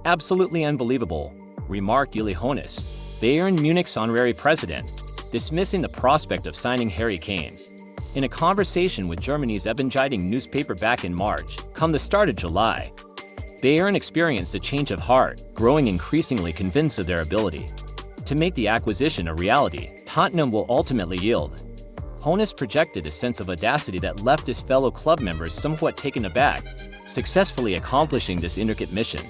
Absolutely unbelievable, remarked Uli Hoeneß, Bayern Munich's honorary president, dismissing the prospect of signing Harry Kane. In a conversation with Germany's Ebenjeitung newspaper back in March, come the start of July, Bayern experienced a change of heart, growing increasingly convinced of their ability to make the acquisition a reality. Tottenham will ultimately yield. Hoeneß projected a sense of audacity that left his fellow club members somewhat taken aback, successfully accomplishing this intricate mission.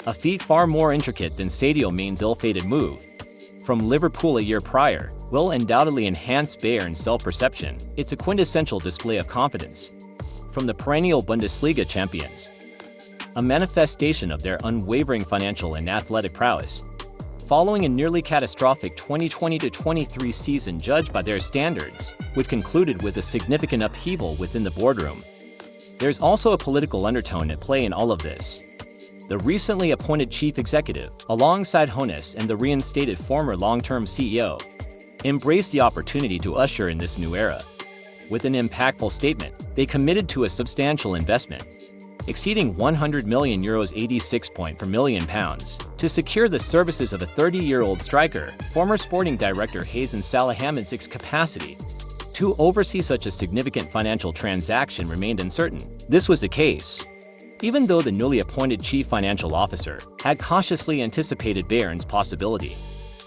A feat far more intricate than Sadio Mane's ill-fated move from Liverpool a year prior will undoubtedly enhance Bayern's self-perception. It's a quintessential display of confidence from the perennial Bundesliga champions, a manifestation of their unwavering financial and athletic prowess. Following a nearly catastrophic 2020-23 season judged by their standards, which concluded with a significant upheaval within the boardroom, there's also a political undertone at play in all of this. The recently appointed chief executive, alongside Hoeneß and the reinstated former long-term CEO, embraced the opportunity to usher in this new era. With an impactful statement, they committed to a substantial investment, exceeding €100 million £86.4 million, to secure the services of a 30-year-old striker. Former sporting director Hasan Salihamidzic's capacity to oversee such a significant financial transaction remained uncertain. This was the case even though the newly appointed chief financial officer had cautiously anticipated Bayern's possibility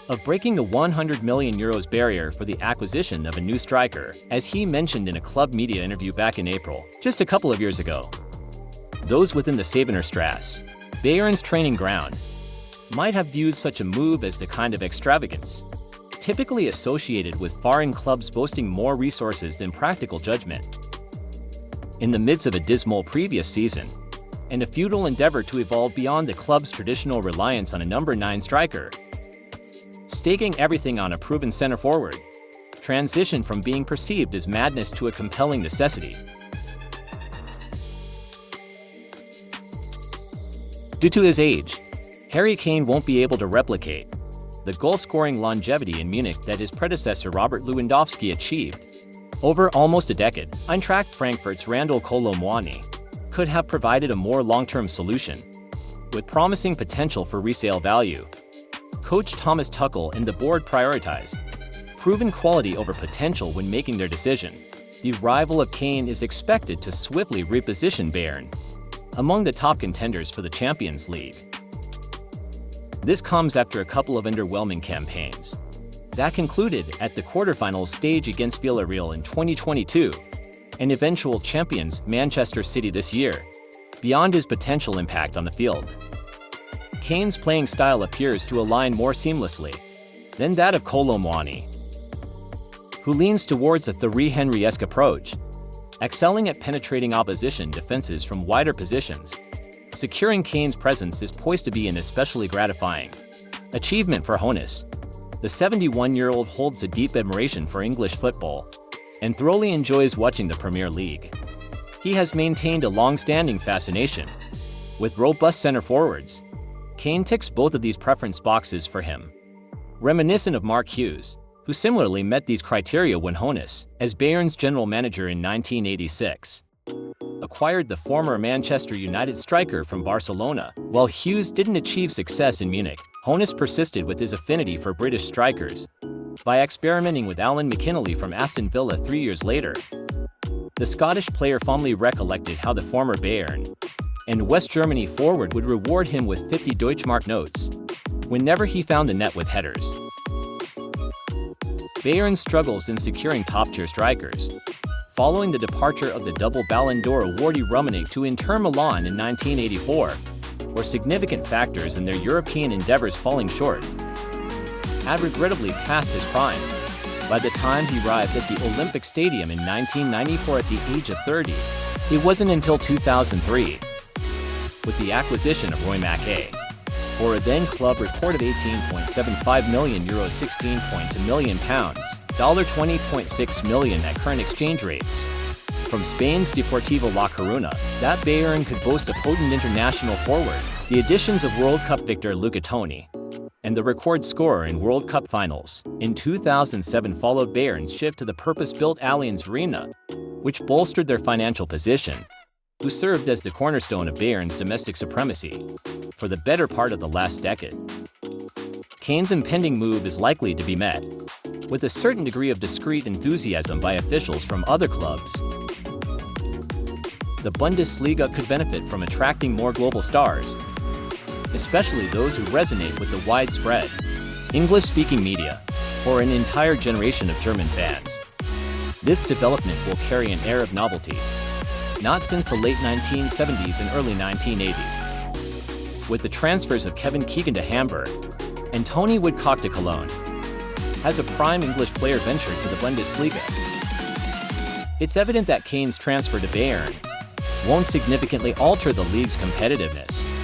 of breaking the €100 million barrier for the acquisition of a new striker, as he mentioned in a club media interview back in April, just a couple of years ago. Those within the Säbener Straße, Bayern's training ground, might have viewed such a move as the kind of extravagance typically associated with foreign clubs boasting more resources than practical judgment. In the midst of a dismal previous season, and a futile endeavor to evolve beyond the club's traditional reliance on a number 9 striker, staking everything on a proven center forward, transition from being perceived as madness to a compelling necessity. Due to his age, Harry Kane won't be able to replicate the goal-scoring longevity in Munich that his predecessor Robert Lewandowski achieved over almost a decade. Eintracht Frankfurt's Randal Kolo Muani could have provided a more long-term solution, with promising potential for resale value. Coach Thomas Tuchel and the board prioritized proven quality over potential when making their decision. The arrival of Kane is expected to swiftly reposition Bayern among the top contenders for the Champions League. This comes after a couple of underwhelming campaigns that concluded at the quarterfinals stage against Villarreal in 2022 and eventual champions Manchester City this year. Beyond his potential impact on the field, Kane's playing style appears to align more seamlessly than that of Kolo Muani, who leans towards a Thierry Henry-esque approach, excelling at penetrating opposition defenses from wider positions. Securing Kane's presence is poised to be an especially gratifying achievement for Hoeneß. The 71-year-old holds a deep admiration for English football and thoroughly enjoys watching the Premier League. He has maintained a long-standing fascination with robust center forwards. Kane ticks both of these preference boxes for him. Reminiscent of Mark Hughes, who similarly met these criteria when Hoeneß, as Bayern's general manager in 1986, acquired the former Manchester United striker from Barcelona. While Hughes didn't achieve success in Munich, Hoeneß persisted with his affinity for British strikers by experimenting with Alan McInally from Aston Villa 3 years later. The Scottish player fondly recollected how the former Bayern and West Germany forward would reward him with 50 Deutschmark notes whenever he found the net with headers. Bayern's struggles in securing top-tier strikers, following the departure of the double Ballon d'Or awardee Rummenigge to Inter Milan in 1984, were significant factors in their European endeavors falling short, had regrettably passed his prime by the time he arrived at the Olympic Stadium in 1994 at the age of 30. It wasn't until 2003, with the acquisition of Roy Mackay, for a then-club reported €18.75 million, £16.2 million, $20.6 million at current exchange rates, from Spain's Deportivo La Coruña, that Bayern could boast a potent international forward. The additions of World Cup victor Luca Toni and the record scorer in World Cup finals in 2007 followed Bayern's shift to the purpose-built Allianz Arena, which bolstered their financial position who served as the cornerstone of Bayern's domestic supremacy for the better part of the last decade. Kane's impending move is likely to be met with a certain degree of discreet enthusiasm by officials from other clubs. The Bundesliga could benefit from attracting more global stars, especially those who resonate with the widespread English-speaking media or an entire generation of German fans. This development will carry an air of novelty, not since the late 1970s and early 1980s. With the transfers of Kevin Keegan to Hamburg and Tony Woodcock to Cologne, has a prime English player ventured to the Bundesliga? It's evident that Kane's transfer to Bayern won't significantly alter the league's competitiveness.